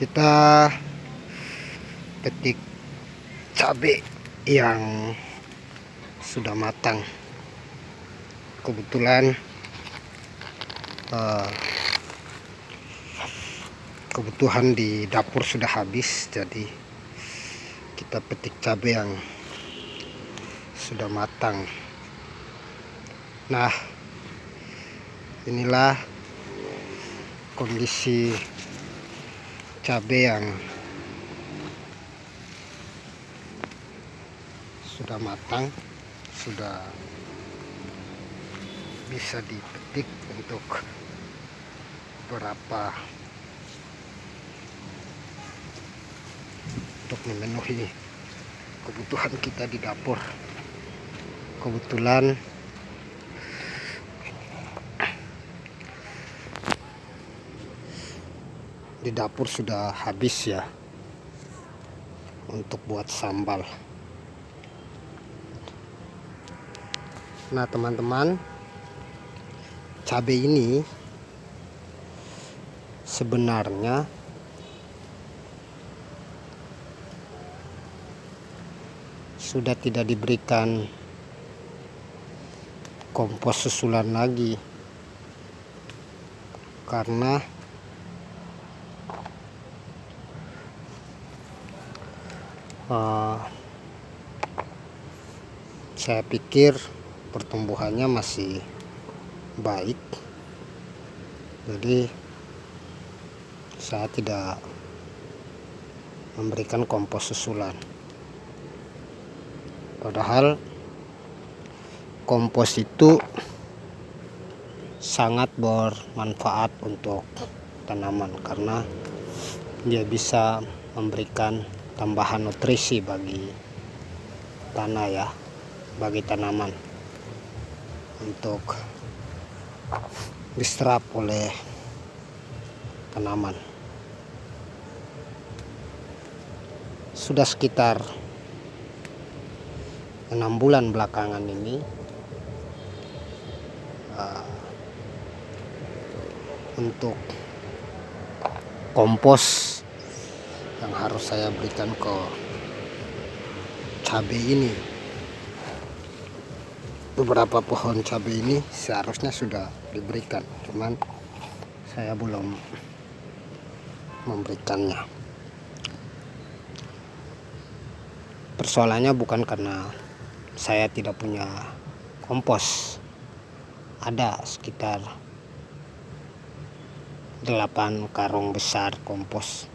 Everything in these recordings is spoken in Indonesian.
Kita petik cabai yang sudah matang. Kebetulan kebutuhan di dapur sudah habis, jadi kita petik cabai yang sudah matang. Nah, inilah kondisi cabai yang sudah matang, sudah bisa dipetik untuk memenuhi kebutuhan kita di dapur. Kebetulan di dapur sudah habis ya untuk buat sambal. Nah teman-teman, cabai ini sebenarnya sudah tidak diberikan kompos susulan lagi, karena saya pikir pertumbuhannya masih baik, jadi saya tidak memberikan kompos susulan. Padahal kompos itu sangat bermanfaat untuk tanaman, karena dia bisa memberikan tambahan nutrisi bagi tanah ya, bagi tanaman, untuk diserap oleh tanaman. Sudah sekitar 6 bulan belakangan ini untuk kompos yang harus saya berikan ke cabai ini, beberapa pohon cabai ini seharusnya sudah diberikan, cuman saya belum memberikannya. Persoalannya bukan karena saya tidak punya kompos. Ada sekitar 8 karung besar kompos,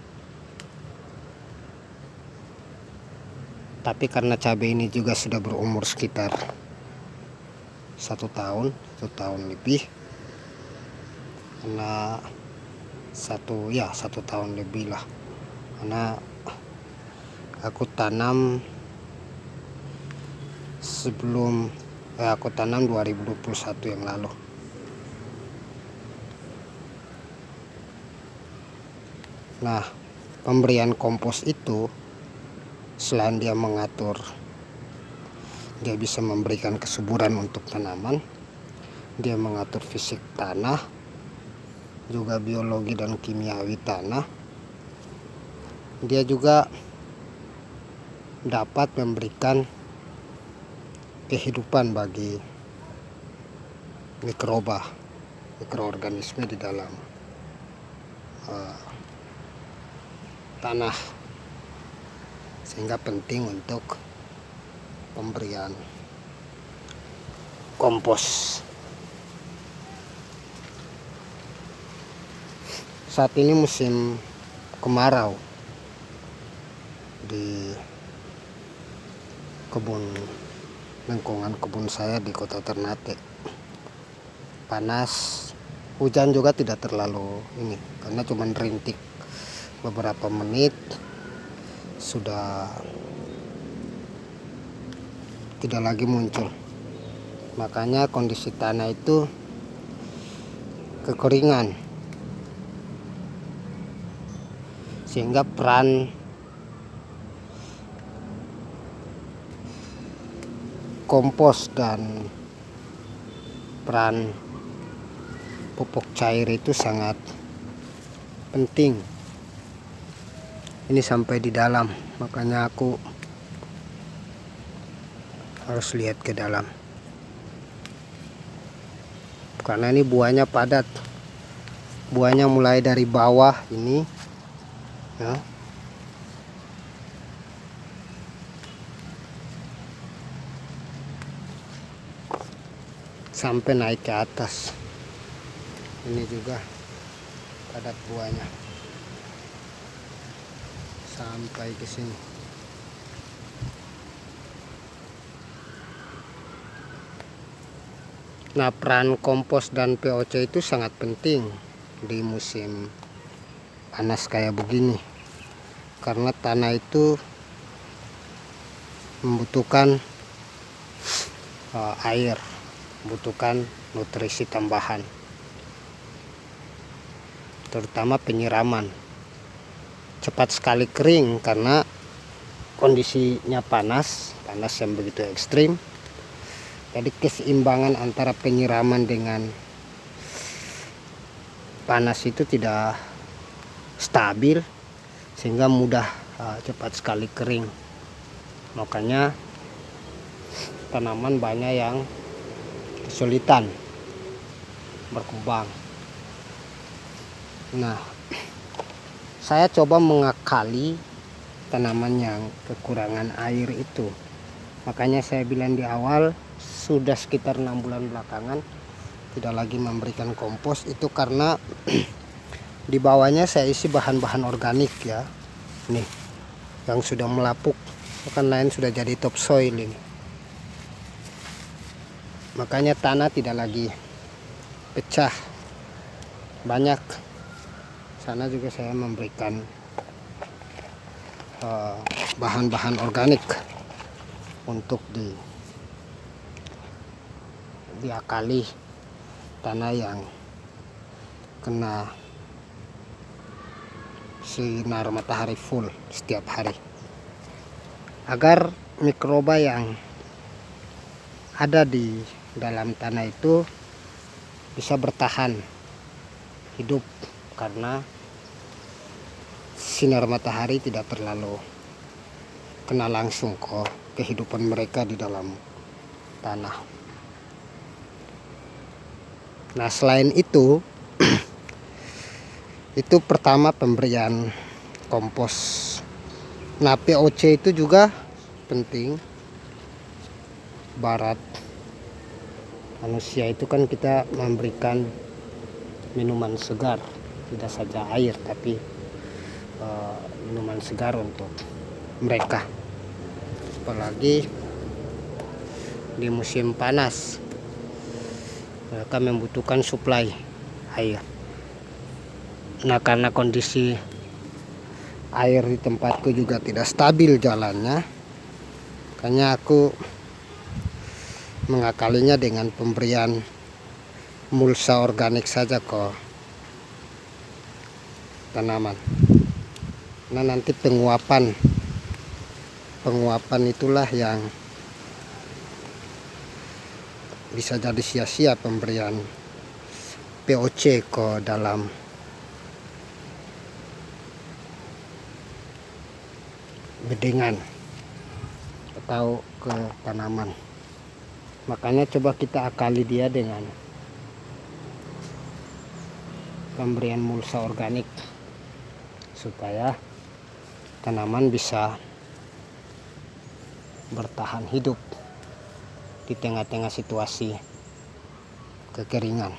tapi karena cabai ini juga sudah berumur sekitar 1 tahun lebih, karena 1 tahun lebih lah, karena aku tanam aku tanam 2021 yang lalu. Nah, pemberian kompos itu selain dia bisa memberikan kesuburan untuk tanaman, dia mengatur fisik tanah, juga biologi dan kimiawi tanah. Dia juga dapat memberikan kehidupan bagi mikroorganisme di dalam tanah, sehingga penting untuk pemberian kompos. Saat ini musim kemarau di lingkungan kebun saya di Kota Ternate. Panas, hujan juga tidak terlalu ini, karena cuma rintik beberapa menit sudah tidak lagi muncul. Makanya kondisi tanah itu kekeringan, sehingga peran kompos dan peran pupuk cair itu sangat penting Ini sampai di dalam, makanya aku harus lihat ke dalam karena ini buahnya padat. Buahnya mulai dari bawah ini ya, sampai naik ke atas. Ini juga padat buahnya sampai ke sini. Nah, peran kompos dan POC itu sangat penting di musim panas kayak begini, karena tanah itu membutuhkan air, membutuhkan nutrisi tambahan, terutama penyiraman. Cepat sekali kering karena kondisinya panas yang begitu ekstrim. Jadi keseimbangan antara penyiraman dengan panas itu tidak stabil, sehingga mudah cepat sekali kering. Makanya tanaman banyak yang kesulitan berkembang. Nah, saya coba mengakali tanaman yang kekurangan air itu. Makanya saya bilang di awal, sudah sekitar 6 bulan belakangan tidak lagi memberikan kompos. Itu karena di bawahnya saya isi bahan-bahan organik ya. Nih, yang sudah melapuk, bahkan lain sudah jadi topsoil ini. Makanya tanah tidak lagi pecah. Banyak. Sana juga saya memberikan bahan-bahan organik untuk diakali tanah yang kena sinar matahari full setiap hari, agar mikroba yang ada di dalam tanah itu bisa bertahan hidup, karena sinar matahari tidak terlalu kena langsung ke kehidupan mereka di dalam tanah. Nah, selain itu itu pertama pemberian kompos. Nah, POC itu juga penting. Barat manusia itu kan kita memberikan minuman segar, tidak saja air tapi minuman segar untuk mereka, apalagi di musim panas mereka membutuhkan suplai air. Nah, karena kondisi air di tempatku juga tidak stabil jalannya, makanya aku mengakalinya dengan pemberian mulsa organik saja ke tanaman. Nah, nanti penguapan itulah yang bisa jadi sia-sia pemberian POC ke dalam bedengan atau ke tanaman. Makanya coba kita akali dia dengan pemberian mulsa organik supaya tanaman bisa bertahan hidup di tengah-tengah situasi kekeringan.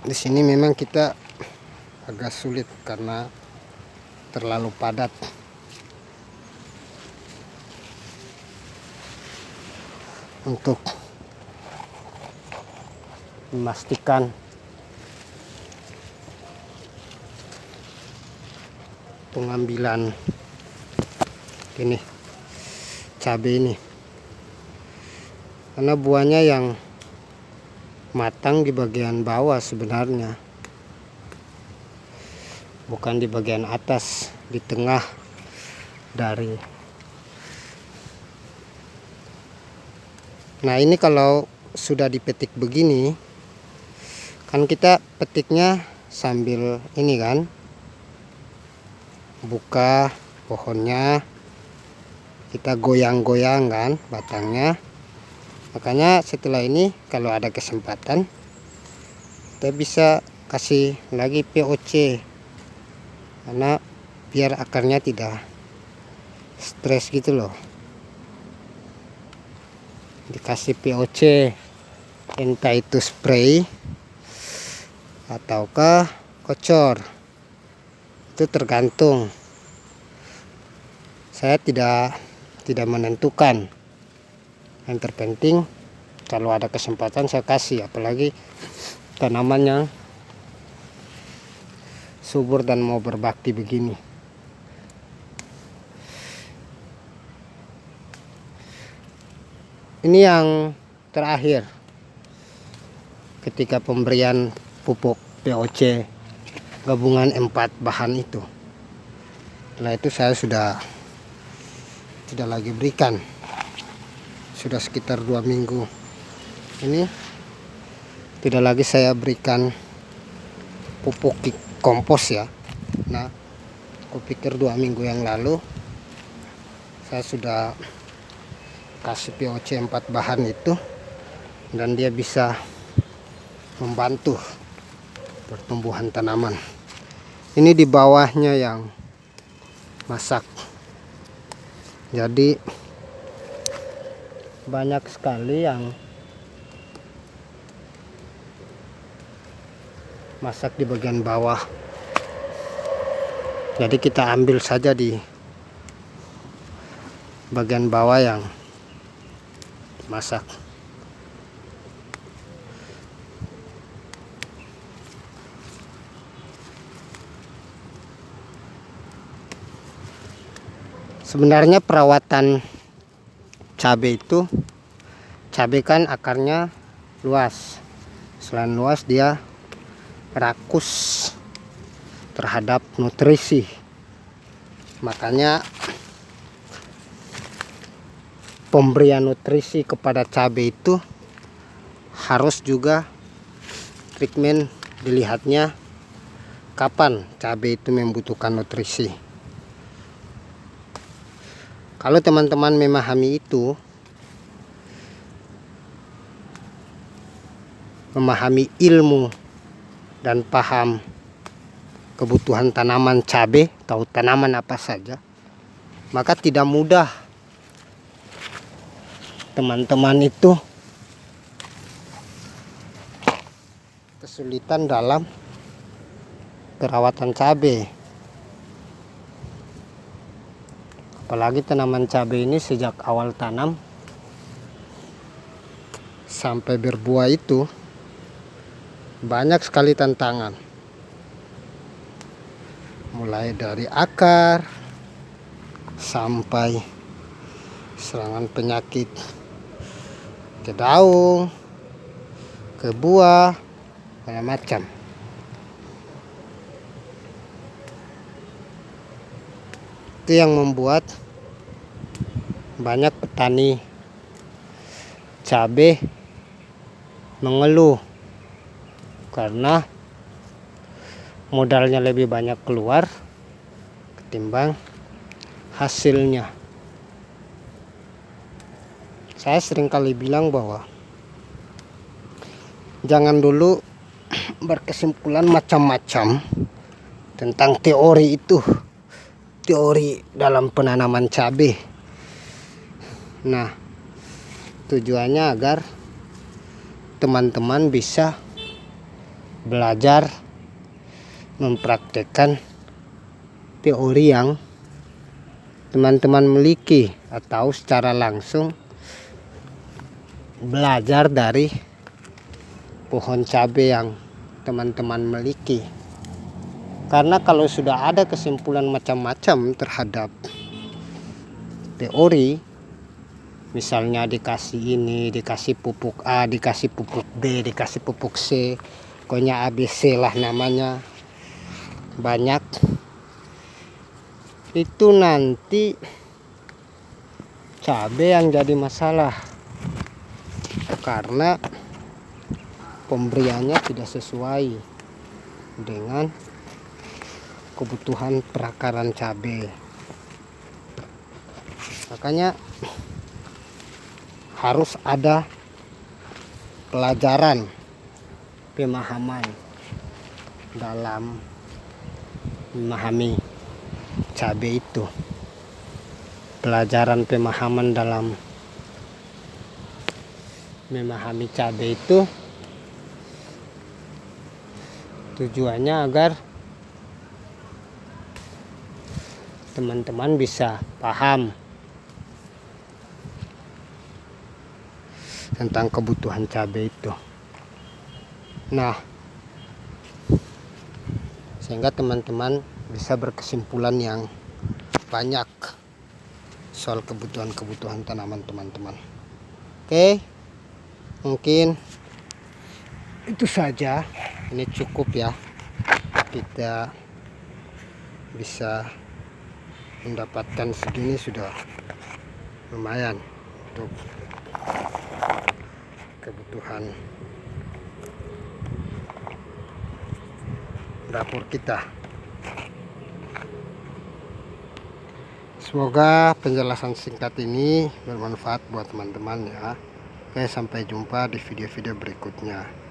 Di sini memang kita agak sulit karena terlalu padat. Untuk memastikan pengambilan ini cabai ini, karena buahnya yang matang di bagian bawah sebenarnya, bukan di bagian atas, di tengah dari. Nah, ini kalau sudah dipetik begini Kan kita petiknya sambil ini kan, buka pohonnya, kita goyang-goyang kan batangnya. Makanya setelah ini kalau ada kesempatan kita bisa kasih lagi POC, karena biar akarnya tidak stres gitu loh. Dikasih POC, entah itu spray ataukah kocor, itu tergantung. Saya tidak menentukan. Yang terpenting kalau ada kesempatan saya kasih, apalagi tanamannya subur dan mau berbakti begini. Ini yang terakhir ketika pemberian pupuk POC gabungan 4 bahan itu. Setelah itu saya sudah tidak lagi berikan, sudah sekitar 2 minggu ini tidak lagi saya berikan pupuk kompos ya. Nah, aku pikir 2 minggu yang lalu saya sudah kasih POC 4 bahan itu, dan dia bisa membantu pertumbuhan tanaman. Ini di bawahnya yang masak, jadi banyak sekali yang masak di bagian bawah. Jadi kita ambil saja di bagian bawah yang masak. Sebenarnya perawatan cabai itu, cabai kan akarnya luas. Selain luas, dia rakus terhadap nutrisi. Makanya pemberian nutrisi kepada cabai itu harus juga treatment, dilihatnya kapan cabai itu membutuhkan nutrisi. Kalau teman-teman memahami itu, memahami ilmu dan paham kebutuhan tanaman cabai, tahu tanaman apa saja, maka tidak mudah teman-teman itu kesulitan dalam perawatan cabai. Apalagi tanaman cabai ini sejak awal tanam sampai berbuah itu banyak sekali tantangan. Mulai dari akar sampai serangan penyakit ke daun, ke buah, banyak macam. Itu yang membuat banyak petani cabai mengeluh, karena modalnya lebih banyak keluar ketimbang hasilnya. Saya sering kali bilang bahwa jangan dulu berkesimpulan macam-macam tentang teori itu, teori dalam penanaman cabai. Nah, tujuannya agar teman-teman bisa belajar mempraktekkan teori yang teman-teman miliki, atau secara langsung belajar dari pohon cabai yang teman-teman miliki. Karena kalau sudah ada kesimpulan macam-macam terhadap teori, misalnya dikasih ini, dikasih pupuk A, dikasih pupuk B, dikasih pupuk C, pokoknya ABC lah namanya, banyak, itu nanti cabai yang jadi masalah. Karena pemberiannya tidak sesuai dengan kebutuhan perakaran cabai. Makanya harus ada pelajaran, pemahaman dalam memahami cabai itu. Pelajaran pemahaman dalam memahami cabai itu tujuannya agar teman-teman bisa paham tentang kebutuhan cabai itu. Nah, sehingga teman-teman bisa berkesimpulan yang banyak soal kebutuhan-kebutuhan tanaman teman-teman. Oke, mungkin itu saja. Ini cukup ya, kita bisa mendapatkan segini sudah lumayan untuk kebutuhan dapur kita. Semoga penjelasan singkat ini bermanfaat buat teman-teman ya. Oke, sampai jumpa di video-video berikutnya.